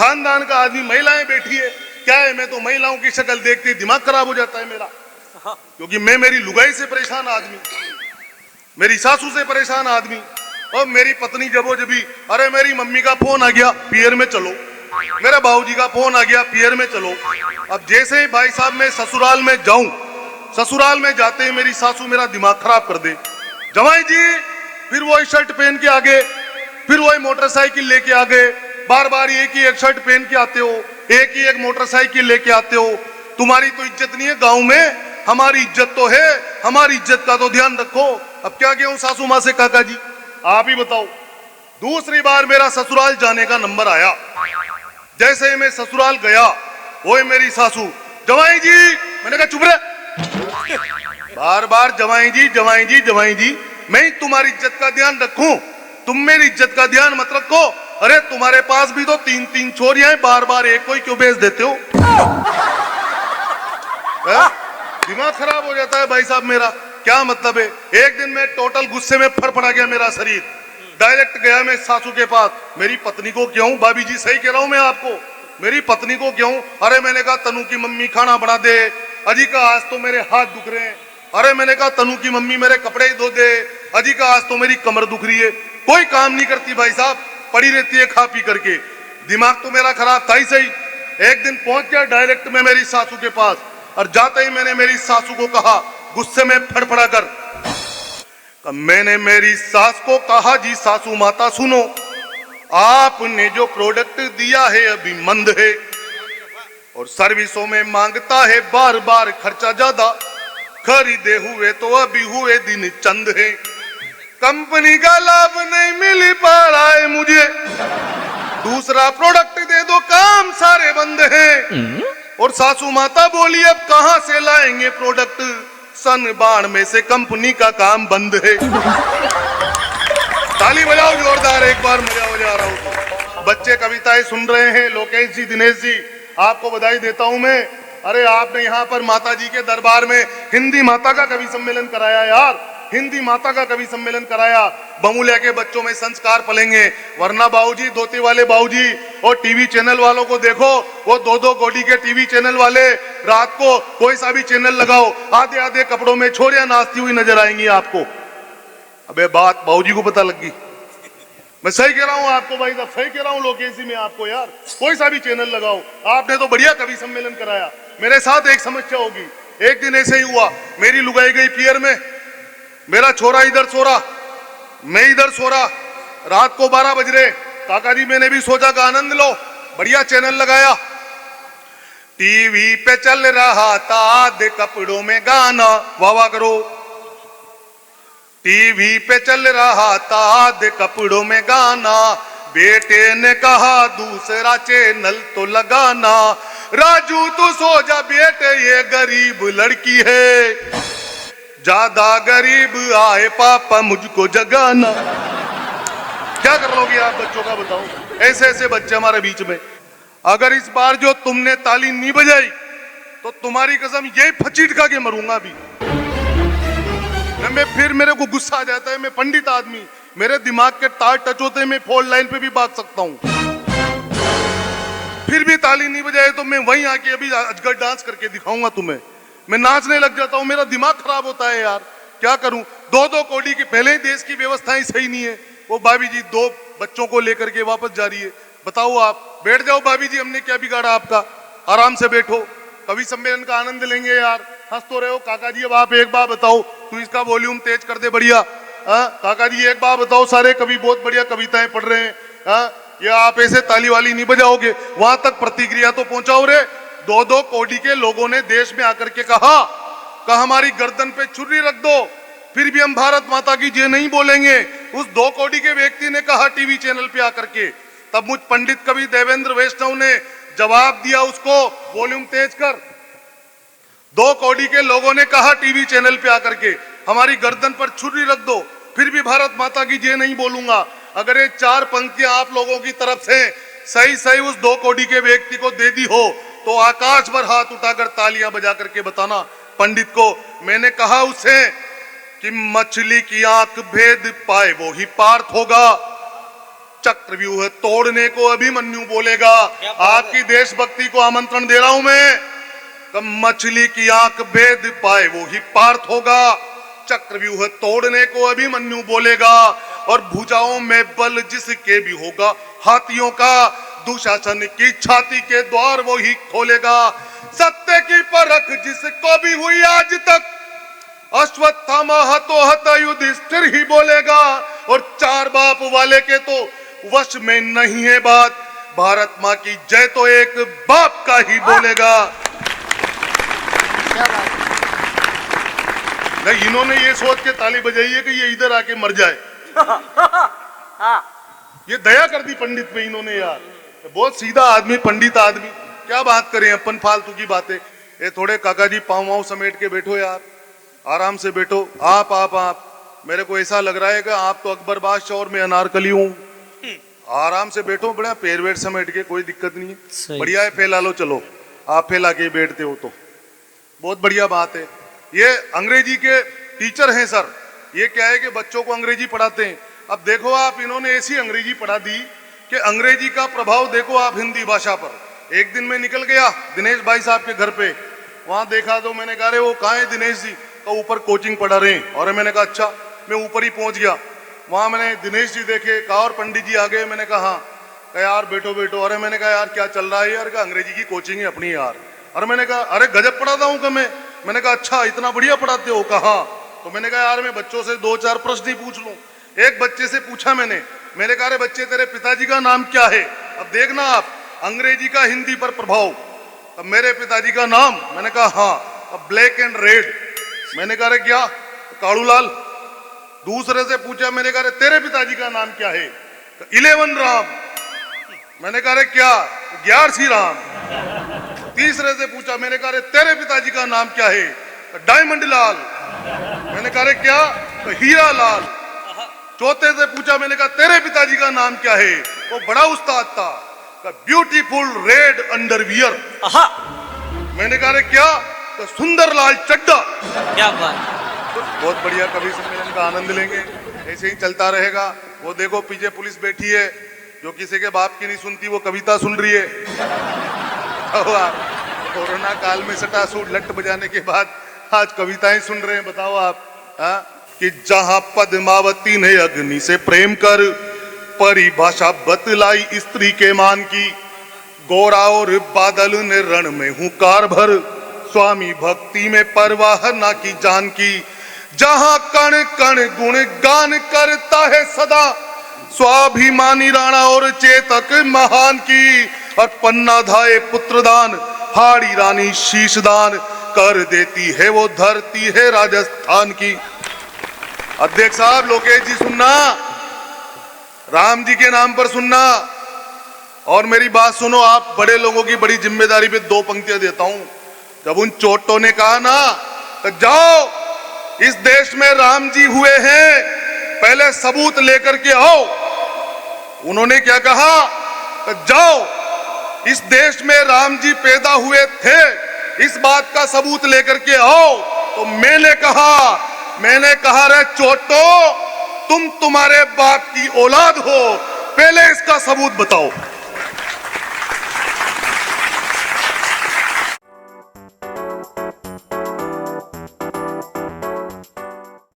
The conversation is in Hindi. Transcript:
खानदान का आदमी, महिलाएं बैठी है, क्या है, मैं तो महिलाओं की शक्ल देखते ही दिमाग खराब हो जाता है मेरा, क्योंकि मैं मेरी लुगाई से परेशान आदमी, मेरी सासू से परेशान आदमी, और मेरी पत्नी जबी, अरे मेरी मम्मी का फोन आ गया, पियर में चलो, मेरे बाबूजी का फोन आ गया, पियर में चलो। अब जैसे ही भाई साहब मैं ससुराल में जाऊं, ससुराल में जाते ही मेरी सासू मेरा दिमाग खराब कर दे, जमाई जी फिर वही शर्ट पहन के आ गए, फिर वही मोटरसाइकिल लेके आ गए, बार बार एक ही एक शर्ट पहन के आते हो, एक ही एक मोटरसाइकिल लेके आते हो, तुम्हारी तो इज्जत नहीं है गांव में, हमारी इज्जत तो है, हमारी इज्जत का तो ध्यान रखो। अब क्या कहूं सासू माँ से, काका जी आप ही बताओ। दूसरी बार मेरा ससुराल जाने का नंबर आया, जैसे ही मैं ससुराल गया, वो मेरी सासू, जवाई जी, मैंने कहा चुप रहे, बार बार जवाई जी जवाई जी जवाई जी, मैं तुम्हारी इज्जत का ध्यान रखूं, तुम मेरी इज्जत का ध्यान मत रखो। अरे तुम्हारे पास भी तो 3-3 छोरियां हैं, बार बार एक कोई क्यों भेज देते हो? दिमाग खराब हो जाता है भाई साहब मेरा, क्या मतलब है। एक दिन मैं टोटल गुस्से में फड़फड़ा गया मेरा शरीर, डायरेक्ट गया मैं सासू के पास, मेरी पत्नी को क्यों, भाभी जी सही कह रहा हूं मैं आपको, मेरी पत्नी को क्यों, अरे मैंने कहा तनु की मम्मी खाना बना दे, अजी का आज तो मेरे हाथ दुख रहे हैं, अरे मैंने कहा तनु की मम्मी मेरे कपड़े धो दे, अजी का आज तो मेरी कमर दुख रही है, कोई काम नहीं करती भाई साहब, पड़ी रहती है खा पी करके, दिमाग तो मेरा खराब था ही सही। एक दिन पहुंच गया डायरेक्ट मैं मेरी सासू के पास, और जाते ही मैंने मेरी सासू को कहा गुस्से में फड़फड़ा कर, मैंने मेरी सास को कहा जी सासू माता सुनो, आपने जो प्रोडक्ट दिया है अभी मंद है, और सर्विसों में मांगता है बार बार खर्चा ज्यादा, खरीदे हुए तो अभी हुए दिन चंद है, कंपनी का लाभ नहीं मिल पा रहा है मुझे, दूसरा प्रोडक्ट दे दो काम सारे बंद हैं। और सासू माता बोली अब कहां से लाएंगे प्रोडक्ट, सन बाण में से कंपनी का काम बंद है। ताली बजाओ जोरदार एक बार, मजा आ रहा हूं। बच्चे कविताएं सुन रहे हैं, लोकेश जी दिनेश जी आपको बधाई देता हूं मैं। अरे आपने यहाँ पर माता जी के दरबार में हिंदी माता का कवि सम्मेलन कराया यार, हिंदी माता का कवि सम्मेलन कराया, बमुलिया के बच्चों में संस्कार पलेंगे, वरना बाबूजी धोती वाले बाबूजी और टीवी चैनल वालों को देखो, वो 2-2 कोटी के टीवी चैनल वाले, रात को कोई सा भी चैनल लगाओ, आधे आधे कपड़ों में छोरियां नाचती हुई नजर आएंगी आपको। अबे बात बाबूजी को पता लगी, मैं सही कह रहा हूं आपको भाई साहब, सही कह रहा हूं लोकेश जी में आपको यार, कोई सा भी चैनल लगाओ, आपने तो बढ़िया कवि सम्मेलन कराया। मेरे साथ एक समस्या होगी, एक दिन ऐसे ही हुआ, मेरी लुगाई गई पियर में, मेरा छोरा इधर सो रहा, मैं इधर सो रहा, रात को 12 बज रहे, काका जी मैंने भी सोचा का आनंद लो, बढ़िया चैनल लगाया, टीवी पे चल रहा था आधे कपड़ों में गाना, वाह करो, टीवी पे चल रहा था आधे कपड़ों में गाना, बेटे ने कहा दूसरा चैनल तो लगाना, राजू तू सो जा बेटे ये गरीब लड़की है, ज्यादा गरीब आए पापा मुझको जगाना। क्या कर लोगे आप बच्चों का बताओ, ऐसे ऐसे बच्चे हमारे बीच में। अगर इस बार जो तुमने ताली नहीं बजाई तो तुम्हारी कसम यही फचीट खा के मरूंगा अभी। मैं फिर मेरे को गुस्सा आ जाता है, मैं पंडित आदमी, मेरे दिमाग के तार टच होते हैं, मैं फोल्ड लाइन पे भी भाग सकता हूँ, फिर भी ताली नहीं बजाए तो मैं वहीं आके अभी अजगर डांस करके दिखाऊंगा तुम्हें, मैं नाचने लग जाता हूं, मेरा दिमाग खराब होता है यार, क्या करूं। 2-2 कोटी की, पहले ही देश की व्यवस्थाएं सही नहीं है, वो भाभी जी 2 बच्चों को लेकर के वापस जा रही है, बताओ आप, बैठ जाओ भाभी जी, हमने क्या बिगाड़ा आपका, आराम से बैठो, कवि सम्मेलन का आनंद लेंगे यार, हंस तो रहे हो। काका जी अब आप एक बार बताओ, तू इसका वॉल्यूम तेज कर दे बढ़िया, काका जी एक बार बताओ, सारे कवि बहुत बढ़िया कविताएं पढ़ रहे हैं, ये आप ऐसे ताली वाली नहीं बजाओगे, वहां तक प्रतिक्रिया तो पहुंचाओ रे। 2-2 कोटी के लोगों ने देश में आकर के कहा हमारी गर्दन पे छुरी रख दो, फिर भी हम भारत माता की जय नहीं बोलेंगे। उस 2 कोटी के व्यक्ति ने कहा टीवी चैनल पे आकर के, तब मुझ पंडित कवि देवेंद्र वैष्णव ने जवाब दिया उसको, वॉल्यूम तेज कर। 2 कोटी के लोगों ने कहा टीवी चैनल पे आकर के हमारी गर्दन पर छुरी रख दो, फिर भी भारत माता की जय नहीं बोलूंगा। अगर ये 4 पंक्तियां आप लोगों की तरफ से सही सही उस 2 कोटी के व्यक्ति को दे दी हो तो आकाश भर हाथ उठाकर तालियां बजा करके बताना पंडित को। मैंने कहा उसे कि मछली की आंख भेद पाए वो ही पार्थ होगा, चक्रव्यूह तोड़ने को अभिमन्यु बोलेगा। आपकी देशभक्ति को आमंत्रण दे रहा हूं मैं। मछली की आंख भेद पाए वो ही पार्थ होगा। चक्रव्यूह तोड़ने को अभिमन्यु बोलेगा और भुजाओं में बल जिसके भी होगा हाथियों का, दुशासन की छाती के द्वार वो ही खोलेगा। सत्य की परख जिसको भी हुई आज तक, अश्वत्थामा हतोहत युधिष्ठिर ही बोलेगा। और चार बाप वाले के तो वश में नहीं है बात, भारत माँ की जय तो एक बाप का ही बोलेगा। नहीं, इन्होंने ये सोच के ताली बजाई है कि ये इधर आके मर जाए। ये दया कर दी पंडित पे इन्होंने यार। बहुत सीधा आदमी, पंडित आदमी, क्या बात करें अपन फालतू की बातें। ये थोड़े काका जी पाँव वाँव समेट के बैठो यार, आराम से बैठो। आप मेरे को ऐसा लग रहा है कि आप तो अकबर बादशाह और मैं अनारकली हूँ। आराम से बैठो, बड़ा पैर वेर समेट के, कोई दिक्कत नहीं है। बढ़िया है, फैला लो। चलो आप फैला के बैठते हो तो बहुत बढ़िया बात है। ये अंग्रेजी के टीचर हैं सर। ये क्या है कि बच्चों को अंग्रेजी पढ़ाते हैं। अब देखो आप, इन्होंने ऐसी अंग्रेजी पढ़ा दी कि अंग्रेजी का प्रभाव देखो आप हिंदी भाषा पर। एक दिन मैं निकल गया दिनेश भाई साहब के घर पे, वहां देखा तो मैंने कहा, अरे वो कहाँ है दिनेश जी? तो ऊपर कोचिंग पढ़ा रहे हैं। और मैंने कहा अच्छा। मैं ऊपर ही पहुंच गया, वहां मैंने दिनेश जी देखे। कहा और पंडित जी आ गए? मैंने कहा हाँ। कहा यार बैठो बैठो। अरे मैंने कहा यार क्या चल रहा है यार? कहा अंग्रेजी की कोचिंग है अपनी यार। और मैंने कहा अरे गजब पढ़ाता हूँ कि मैंने कहा अच्छा इतना बढ़िया पढ़ाते हो? कहा तो मैंने कहा यार मैं बच्चों से 2-4 प्रश्न ही पूछ लूं। एक बच्चे से पूछा मैंने कहा अरे बच्चे तेरे पिताजी का नाम क्या है? अब देखना आप, अंग्रेजी का हिंदी पर प्रभाव। अब मेरे पिताजी का नाम? मैंने कहा हाँ। अब ब्लैक एंड रेड। मैंने कहा अरे क्या? काड़ूलाल। दूसरे से पूछा, मैंने कहा अरे तेरे पिताजी का नाम क्या है? 11 राम। मैंने कहा अरे क्या? 11 राम। तीसरे से पूछा, मैंने कहा अरे तेरे पिताजी का नाम क्या है? डायमंड लाल। मैंने कहा अरे क्या? हीरा लाल। चौथे से पूछा, मैंने कहा तेरे पिताजी का नाम क्या है? वो बड़ा उस्ताद था, ब्यूटीफुल रेड अंडरवियर। मैंने कहा अरे क्या? तो सुंदर लाल चड्डा। क्या बात। तो बहुत बढ़िया, कवि सम्मेलन का आनंद लेंगे, ऐसे ही चलता रहेगा। वो देखो पीछे पुलिस बैठी है, जो किसी के बाप की नहीं सुनती, वो कविता सुन रही है। कोरोना काल में सटा सूट लट बजाने के बाद आज कविताएं सुन रहे हैं। बताओ आप कि जहां पद्मावती ने अग्नि से प्रेम कर परिभाषा बतलाई स्त्री के मान की, गोरा और बादल ने रण में हुंकार भर स्वामी भक्ति में परवाह ना की जान की। जहां कण कण गुण गान करता है सदा स्वाभिमानी राणा और चेतक महान की, और पन्ना धाये पुत्रदान हाड़ी रानी शीशदान कर देती है वो धरती है राजस्थान की। अध्यक्ष साहब, लोकेश जी सुनना, राम जी के नाम पर सुनना, और मेरी बात सुनो। आप बड़े लोगों की बड़ी जिम्मेदारी पे 2 पंक्तियां देता हूं। जब उन चोटों ने कहा ना तो जाओ इस देश में राम जी हुए हैं, पहले सबूत लेकर के आओ। उन्होंने क्या कहा? तो जाओ इस देश में राम जी पैदा हुए थे, इस बात का सबूत लेकर के आओ। तो मैंने कहा रे चोटो, तुम्हारे बाप की औलाद हो, पहले इसका सबूत बताओ।